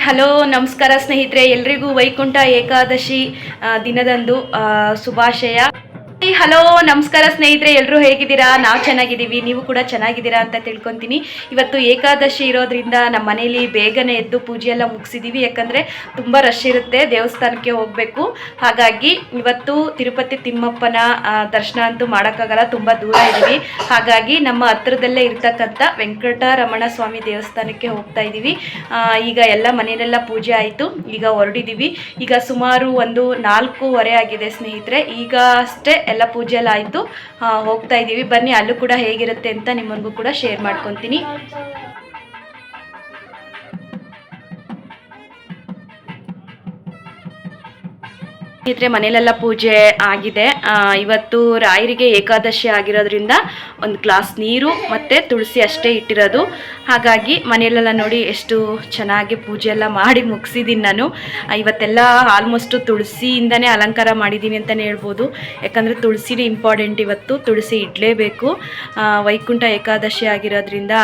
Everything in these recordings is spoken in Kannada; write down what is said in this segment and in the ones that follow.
ಹಲೋ ನಮಸ್ಕಾರ ಸ್ನೇಹಿತರೆ, ಎಲ್ರಿಗೂ ವೈಕುಂಠ ಏಕಾದಶಿ ದಿನದಂದು ಶುಭಾಶಯ. ಹಲೋ ನಮಸ್ಕಾರ ಸ್ನೇಹಿತರೆ, ಎಲ್ಲರೂ ಹೇಗಿದ್ದೀರಾ? ನಾವು ಚೆನ್ನಾಗಿದ್ದೀವಿ, ನೀವು ಕೂಡ ಚೆನ್ನಾಗಿದ್ದೀರಾ ಅಂತ ತಿಳ್ಕೊತೀನಿ. ಇವತ್ತು ಏಕಾದಶಿ ಇರೋದ್ರಿಂದ ನಮ್ಮ ಮನೇಲಿ ಬೇಗನೆ ಎದ್ದು ಪೂಜೆ ಎಲ್ಲ ಮುಗಿಸಿದ್ದೀವಿ. ಯಾಕಂದರೆ ತುಂಬ ರಶ್ ಇರುತ್ತೆ, ದೇವಸ್ಥಾನಕ್ಕೆ ಹೋಗಬೇಕು. ಹಾಗಾಗಿ ಇವತ್ತು ತಿರುಪತಿ ತಿಮ್ಮಪ್ಪನ ದರ್ಶನ ಅಂತೂ ಮಾಡೋಕ್ಕಾಗಲ್ಲ, ತುಂಬ ದೂರ ಇದ್ದೀವಿ. ಹಾಗಾಗಿ ನಮ್ಮ ಹತ್ರದಲ್ಲೇ ಇರ್ತಕ್ಕಂಥ ವೆಂಕಟರಮಣ ಸ್ವಾಮಿ ದೇವಸ್ಥಾನಕ್ಕೆ ಹೋಗ್ತಾ ಇದ್ದೀವಿ. ಈಗ ಎಲ್ಲ ಮನೆಯಲ್ಲೆಲ್ಲ ಪೂಜೆ ಆಯಿತು, ಈಗ ಹೊರಡಿದ್ದೀವಿ. ಈಗ ಸುಮಾರು ಒಂದು 4:15 ಆಗಿದೆ ಸ್ನೇಹಿತರೆ. ಈಗ ಅಷ್ಟೇ ಎಲ್ಲ ಪೂಜೆ ಎಲ್ಲ ಆಯಿತು, ಹೋಗ್ತಾ ಇದ್ದೀವಿ. ಬನ್ನಿ, ಅಲ್ಲೂ ಕೂಡ ಹೇಗಿರುತ್ತೆ ಅಂತ ನಿಮ್ಮನಿಗೂ ಕೂಡ ಶೇರ್ ಮಾಡ್ಕೊತೀನಿ. ಸ್ನೇಹಿತರೆ, ಮನೆಯಲ್ಲೆಲ್ಲ ಪೂಜೆ ಆಗಿದೆ. ಇವತ್ತು ರಾಯರಿಗೆ ಏಕಾದಶಿ ಆಗಿರೋದ್ರಿಂದ ಒಂದು ಗ್ಲಾಸ್ ನೀರು ಮತ್ತು ತುಳಸಿ ಅಷ್ಟೇ ಇಟ್ಟಿರೋದು. ಹಾಗಾಗಿ ಮನೆಯಲ್ಲೆಲ್ಲ ನೋಡಿ ಎಷ್ಟು ಚೆನ್ನಾಗಿ ಪೂಜೆ ಎಲ್ಲ ಮಾಡಿ ಮುಗಿಸಿದ್ದೀನಿ ನಾನು. ಇವತ್ತೆಲ್ಲ ಆಲ್ಮೋಸ್ಟು ತುಳಸಿಯಿಂದನೇ ಅಲಂಕಾರ ಮಾಡಿದ್ದೀನಿ ಅಂತಲೇ ಹೇಳ್ಬೋದು. ಯಾಕಂದರೆ ತುಳಸಿನೇ ಇಂಪಾರ್ಟೆಂಟ್, ಇವತ್ತು ತುಳಸಿ ಇಡಲೇಬೇಕು. ವೈಕುಂಠ ಏಕಾದಶಿ ಆಗಿರೋದ್ರಿಂದ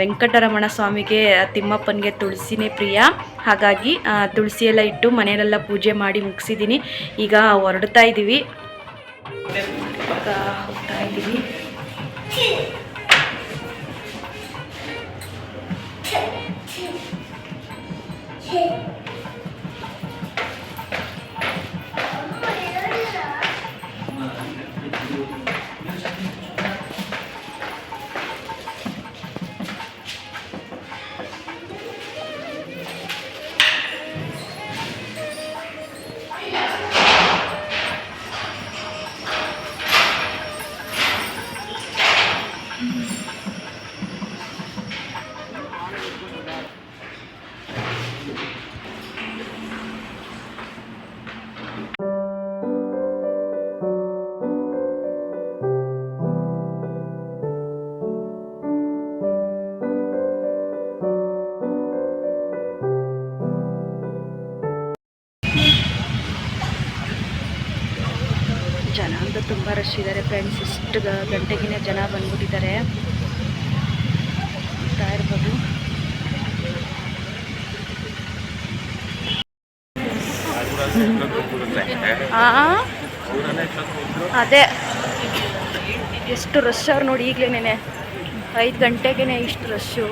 ವೆಂಕಟರಮಣ ಸ್ವಾಮಿಗೆ, ತಿಮ್ಮಪ್ಪನಿಗೆ ತುಳಸಿನೇ ಪ್ರಿಯ. ಹಾಗಾಗಿ ತುಳಸಿ ಎಲ್ಲ ಇಟ್ಟು ಮನೆಯಲ್ಲೆಲ್ಲ ಪೂಜೆ ಮಾಡಿ ಮುಗಿಸಿದ್ದೀನಿ. ಈಗ ಹೊರಡ್ತಾ ಇದ್ದೀವಿ. ಜನ ಅಂತೂ ತುಂಬ ರಶ್ ಇದ್ದಾರೆ ಫ್ರೆಂಡ್ಸ್. ಇಷ್ಟು ಗಂಟೆಗಿನ ಜನ ಬಂದ್ಬಿಟ್ಟಿದ್ದಾರೆ ಅಂತ ಇರ್ಬೋದು. ಅದೇ ಎಷ್ಟು ರಶ್ ಅವ್ರು ನೋಡಿ. ಈಗಲೇ 5 ಗಂಟೆಗೆ ಇಷ್ಟು ರಶ್ಶು.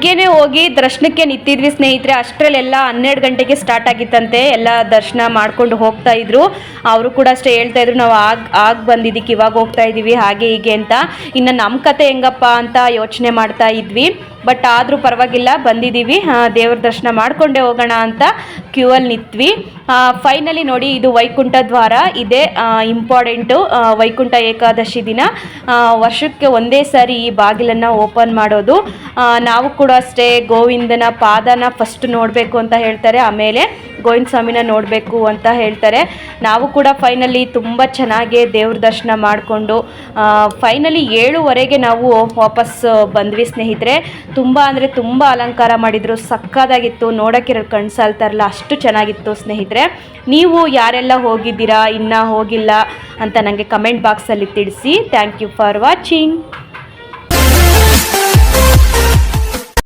ಬೆಳಗ್ಗೆನೇ ಹೋಗಿ ದರ್ಶನಕ್ಕೆ ನಿಂತಿದ್ವಿ ಸ್ನೇಹಿತರೆ. ಅಷ್ಟರಲ್ಲೆಲ್ಲ 12 ಗಂಟೆಗೆ ಸ್ಟಾರ್ಟ್ ಆಗಿತ್ತಂತೆ. ಎಲ್ಲ ದರ್ಶನ ಮಾಡ್ಕೊಂಡು ಹೋಗ್ತಾ ಇದ್ರು. ಅವರು ಕೂಡ ಅಷ್ಟೇ ಹೇಳ್ತಾ ಇದ್ರು, ನಾವು ಆಗ ಬಂದಿದ್ದಕ್ಕೆ ಇವಾಗ ಹೋಗ್ತಾ ಇದ್ದೀವಿ ಹಾಗೆ ಹೀಗೆ ಅಂತ. ಇನ್ನು ನಮ್ಮ ಕತೆ ಹೆಂಗಪ್ಪ ಅಂತ ಯೋಚನೆ ಮಾಡ್ತಾ ಇದ್ವಿ. ಬಟ್ ಆದರೂ ಪರವಾಗಿಲ್ಲ, ಬಂದಿದ್ದೀವಿ, ದೇವ್ರ ದರ್ಶನ ಮಾಡಿಕೊಂಡೇ ಹೋಗೋಣ ಅಂತ ಕ್ಯೂ ಅಲ್ಲಿ ನಿಂತ್ವಿ. ಫೈನಲಿ ನೋಡಿ, ಇದು ವೈಕುಂಠ ದ್ವಾರ ಇದೆ. ಇಂಪಾರ್ಟೆಂಟು, ವೈಕುಂಠ ಏಕಾದಶಿ ದಿನ ವರ್ಷಕ್ಕೆ ಒಂದೇ ಸಾರಿ ಈ ಬಾಗಿಲನ್ನು ಓಪನ್ ಮಾಡೋದು. ನಾವು ಕೂಡ ಅಷ್ಟೇ ಗೋವಿಂದನ ಪಾದನ ಫಸ್ಟ್ ನೋಡಬೇಕು ಅಂತ ಹೇಳ್ತಾರೆ, ಆಮೇಲೆ ಗೋವಿಂದ ಸ್ವಾಮಿನ ನೋಡಬೇಕು ಅಂತ ಹೇಳ್ತಾರೆ. ನಾವು ಕೂಡ ಫೈನಲಿ ತುಂಬ ಚೆನ್ನಾಗಿ ದೇವ್ರ ದರ್ಶನ ಮಾಡಿಕೊಂಡು ಫೈನಲಿ 7:15ಗೆ ನಾವು ವಾಪಸ್ ಬಂದ್ವಿ ಸ್ನೇಹಿತರೆ. ತುಂಬ ಅಂದರೆ ತುಂಬ ಅಲಂಕಾರ ಮಾಡಿದರು, ಸಕ್ಕದಾಗಿತ್ತು, ನೋಡೋಕ್ಕೆ ಕಣ್ಣು ಸಾಲ್ತಾರಲ್ಲ ಅಷ್ಟು ಚೆನ್ನಾಗಿತ್ತು ಸ್ನೇಹಿತರೆ. ನೀವು ಯಾರೆಲ್ಲ ಹೋಗಿದ್ದೀರಾ, ಇನ್ನೂ ಹೋಗಿಲ್ಲ ಅಂತ ನನಗೆ ಕಮೆಂಟ್ ಬಾಕ್ಸಲ್ಲಿ ತಿಳಿಸಿ. Thank you for watching.